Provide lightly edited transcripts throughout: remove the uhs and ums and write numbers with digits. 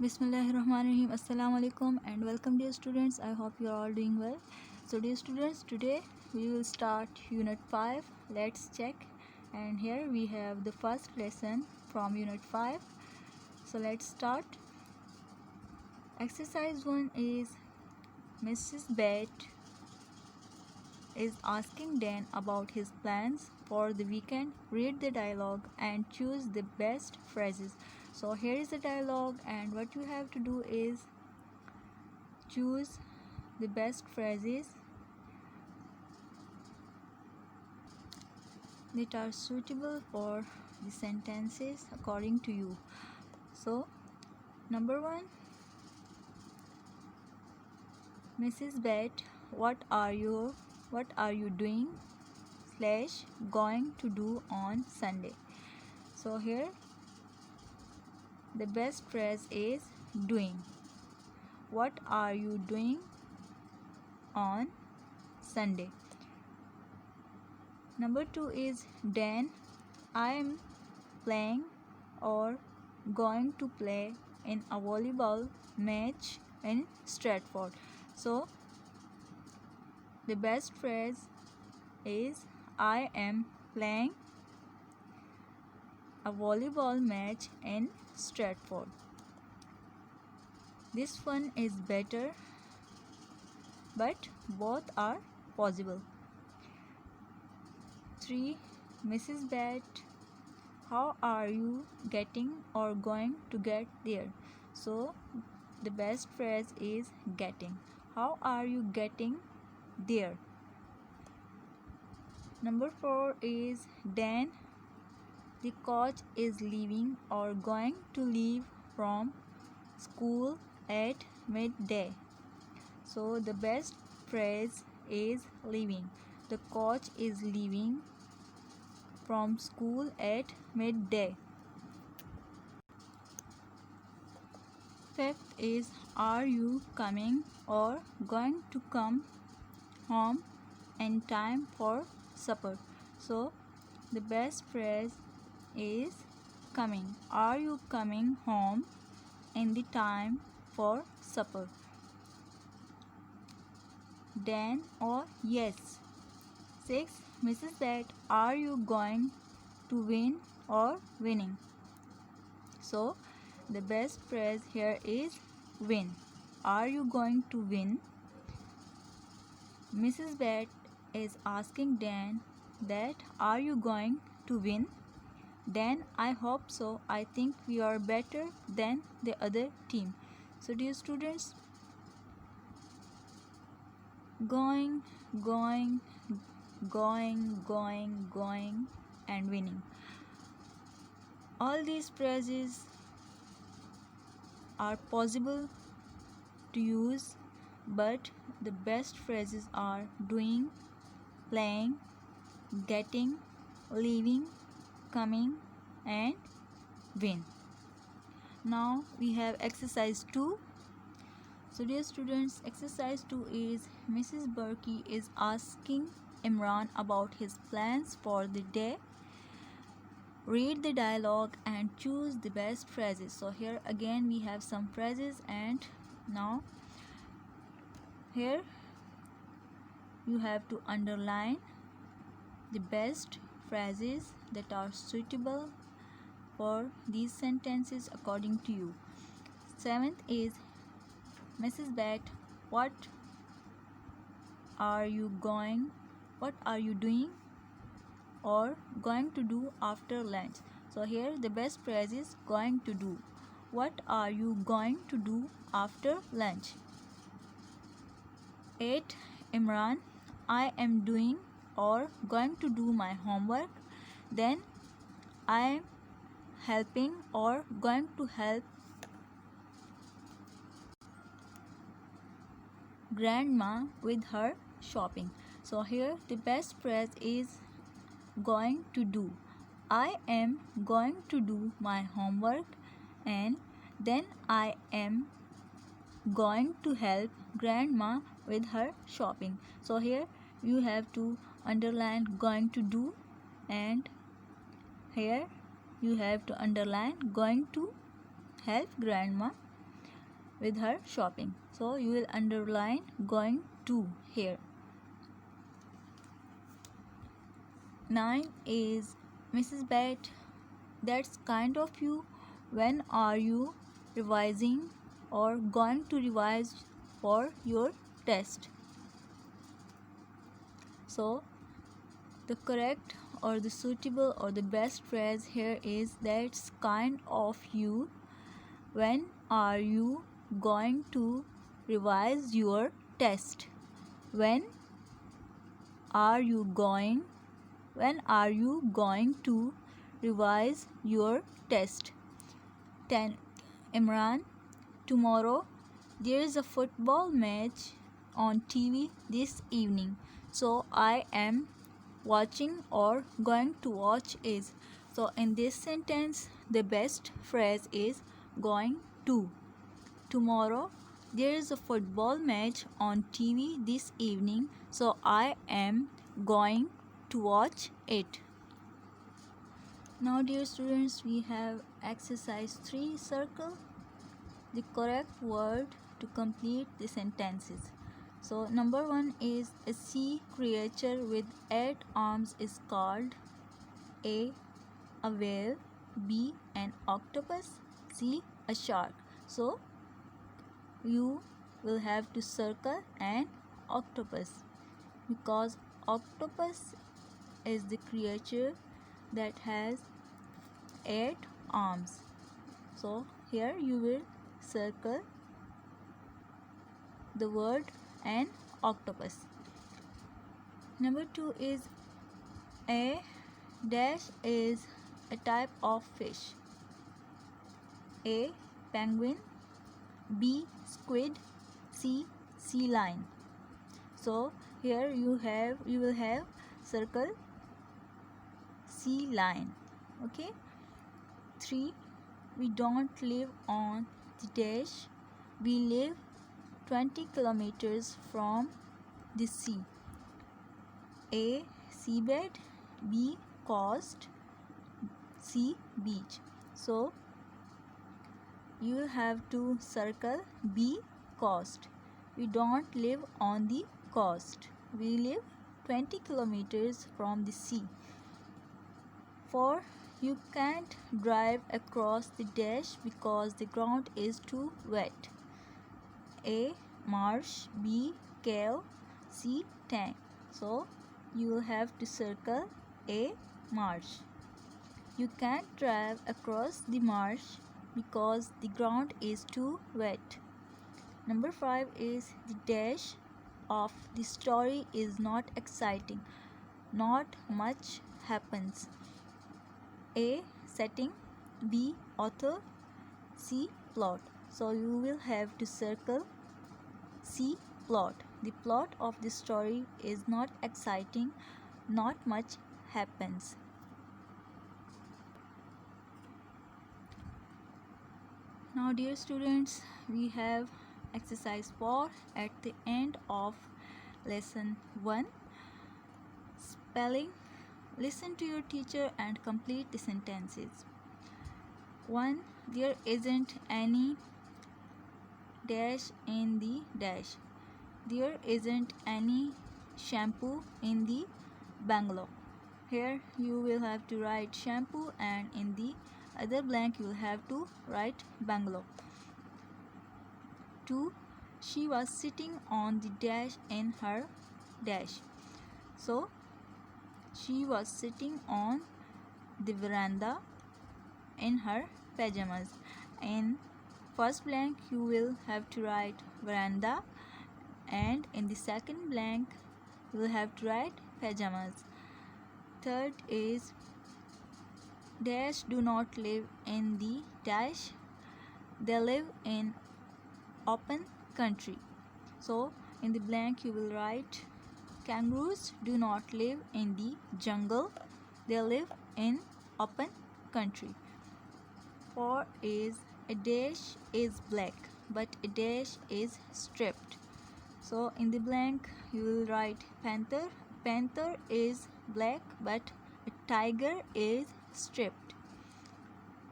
Bismillahirrahmanirrahim. Assalamu alaikum and welcome dear students. I hope you are all doing well. So dear students, today we will start unit 5. Let's check. And here we have the first lesson from unit 5. So let's start. Exercise 1 is Mrs. Bet is asking Dan about his plans for the weekend. Read the dialogue and choose the best phrases. So here is the dialogue, and what you have to do is choose the best phrases that are suitable for the sentences according to you. So number 1, Mrs. Bet, what are you doing / going to do on Sunday? So here the best phrase is doing. What are you doing on Sunday? Number 2 is Dan, I am playing or going to play in a volleyball match in Stratford. So the best phrase is I am playing a volleyball match in Stratford. This one is better, but both are possible. 3. Mrs. Bet, how are you getting or going to get there? So the best phrase is getting. How are you getting there? Number 4 is Dan, the coach is leaving or going to leave from school at midday. So the best phrase is leaving. The coach is leaving from school at midday. 5th is are you coming or going to come home in time for supper? So the best phrase is coming. Are you coming home in the time for supper? Dan or yes. 6. Mrs. Bet, are you going to win or winning? So the best phrase here is win. Are you going to win? Mrs. Bet is asking Dan that are you going to win? Dan, I hope so. I think we are better than the other team. So dear students, going, and winning. All these phrases are possible to use, but the best phrases are doing, playing, getting, leaving, coming, and win. Now we have exercise 2. So dear students, exercise 2 is Mrs. Berkey is asking Imran about his plans for the day. Read the dialogue and choose the best phrases. So here again we have some phrases, and now here you have to underline the best phrases that are suitable for these sentences according to you. 7th is Mrs. Bet, what are you doing or going to do after lunch? So here the best phrase is going to do. What are you going to do after lunch? 8. Imran, I am doing or going to do my homework. Then I am helping or going to help grandma with her shopping. So here the best phrase is going to do. I am going to do my homework, and then I am going to help grandma with her shopping. So here you have to underline going to do, and here you have to underline going to help grandma with her shopping. So you will underline going to here. 9 is Mrs. Bet, that's kind of you. When are you revising or going to revise for your test? So the correct or the suitable or the best phrase here is that's kind of you. When are you going to revise your test? When are you going to revise your test? 10. Imran, tomorrow there is a football match on TV this evening, so I am watching or going to watch it. So in this sentence the best phrase is going to. Tomorrow there is a football match on TV this evening, so I am going to watch it. Now dear students, we have exercise 3, circle the correct word to complete the sentences. So number 1 is a sea creature with 8 arms is called A whale, B an octopus, C a shark. So you will have to circle an octopus because octopus is the creature that has 8 arms. So here you will circle the word an octopus. Number 2 is a dash is a type of fish. A penguin, B squid, C sea lion. So here you will have circle sea lion. Okay. 3. We don't live on the dash. We live 20 kilometers from the sea. A seabed, B coast, C beach. So you have to circle B coast. We don't live on the coast. We live 20 kilometers from the sea. 4. You can't drive across the dash because the ground is too wet. A marsh, B cave, C tank. So you will have to circle A marsh. You can't drive across the marsh because the ground is too wet. Number 5 is the dash of the story is not exciting. Not much happens. A setting, B author, C plot. So you will have to circle C plot. The plot of the story is not exciting, not much happens. Now dear students, we have exercise 4 at the end of lesson 1. Spelling. Listen to your teacher and complete the sentences. 1. There isn't any dash in the dash. There isn't any shampoo in the bungalow. Here you will have to write shampoo and in the other blank you will have to write bungalow. 2. She was sitting on the dash in her dash. So she was sitting on the veranda in her pajamas. In first blank you will have to write veranda and in the second blank you will have to write pajamas. Third is dash do not live in the dash. They live in open country. So in the blank you will write kangaroos do not live in the jungle. They live in open country. 4 is a dash is black but a dash is striped. So in the blank you will write panther. Panther is black but a tiger is striped.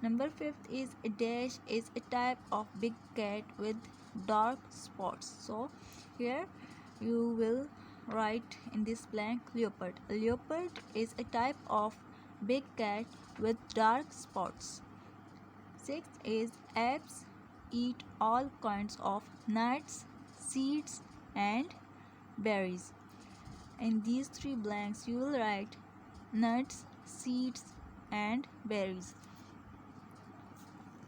Number 5th is a dash is a type of big cat with dark spots. So here you will write in this blank leopard. A leopard is a type of big cat with dark spots. 6th is apes eat all kinds of nuts, seeds and berries. In these three blanks you will write nuts, seeds and berries.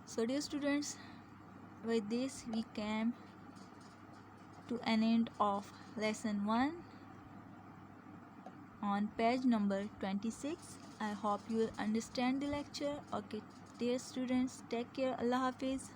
So dear students, with this we came to an end of lesson 1 on page number 26. I hope you will understand the lecture. Okay dear students, take care. Allah Hafiz.